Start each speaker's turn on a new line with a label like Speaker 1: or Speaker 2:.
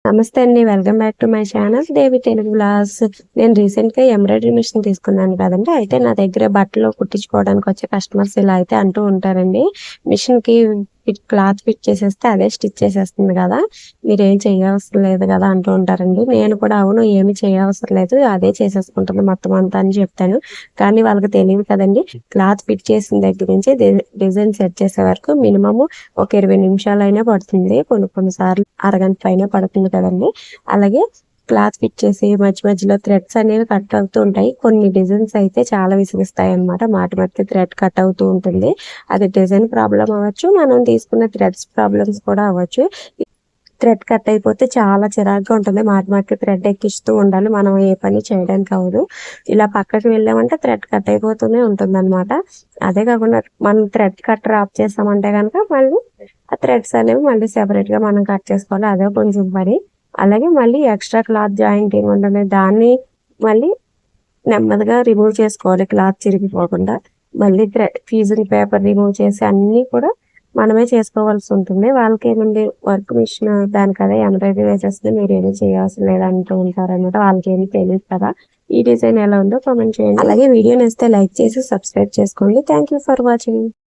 Speaker 1: నమస్తే అండి. Welcome back to my channel Devi Telugu vlogs. నేను రీసెంట్‌గా ఎంబ్రాయిడరీ మిషన్ తీసుకున్నాను కదండీ! అయితే నా దగ్గర బట్టలు కుట్టించుకోవడానికి వచ్చే కస్టమర్స్ ఇలా అయితే అంటూ ఉంటారండి. మిషన్‌కి క్లాత్ ఫిట్ చేసేస్తే అదే స్టిచ్ చేసేస్తుంది కదా! మీరేం చేయవసరం లేదు కదా! అంటూ ఉంటారండి. నేను కూడా అవును ఏమి చేయవసరం లేదు. అదే చేసేసుకుంటుంది మొత్తం అంతా అని చెప్తాను. కానీ వాళ్ళకి తెలీదు కదండీ! క్లాత్ ఫిట్ చేసిన దగ్గర నుంచి డిజైన్ సెట్ చేసే వరకు మినిమమ్ ఒక 20 నిమిషాలైనా పడుతుంది. కొన్ని సార్లు అరగంట పైనే పడుతుంది కదండీ! అలాగే క్లాత్ ఫిట్ చేసి మధ్యలో థ్రెడ్స్ అనేవి కట్ అవుతూ ఉంటాయి. కొన్ని డిజైన్స్ అయితే చాలా విసిగిస్తాయన్నమాట. మాటిమాటికి థ్రెడ్ కట్ అవుతూ ఉంటుంది. అది డిజైన్ ప్రాబ్లమ్ అవ్వచ్చు. మనం తీసుకున్న థ్రెడ్స్ ప్రాబ్లమ్స్ కూడా అవ్వచ్చు. థ్రెడ్ కట్ అయిపోతే చాలా చిరాకుగా ఉంటుంది. మాటిమాటికి థ్రెడ్ ఎక్కిస్తూ ఉండాలి. మనం ఏ పని చేయడానికి అవ్వదు. ఇలా పక్కకి వెళ్ళామంటే థ్రెడ్ కట్ అయిపోతూనే ఉంటుందన్నమాట. అదే కాకుండా మనం థ్రెడ్ కట్టర్ ఆఫ్ చేసామంటే గనక మళ్ళీ ఆ థ్రెడ్స్ అనేవి మళ్ళీ సెపరేట్‌గా మనం కట్ చేసుకోవాలి. అదే కొంచెం పని. అలాగే మళ్ళీ ఎక్స్‌ట్రా క్లాత్ జాయింటింగ్ ఉంటుంది. దాన్ని మళ్ళీ నెమ్మదిగా రిమూవ్ చేసుకోవాలి క్లాత్ చిరిగిపోకుండా. మళ్ళీ ఫీజింగ్ పేపర్ రిమూవ్ చేసి అన్నీ కూడా మనమే చేసుకోవాల్సి ఉంటుంది. వాళ్ళకేముంది వర్క్ మిషన్ దానికదే ఎంబ్రాయిడరీ వేసేస్తే మీరేమీ చేయాల్సిన లేదంటూ ఉంటారనమాట. వాళ్ళకేమీ తెలీదు కదా! ఈ డిజైన్ ఎలా ఉందో కామెంట్ చేయండి. అలాగే వీడియో నచ్చితే లైక్ చేసి సబ్స్క్రైబ్ చేసుకోండి. Thank you for watching.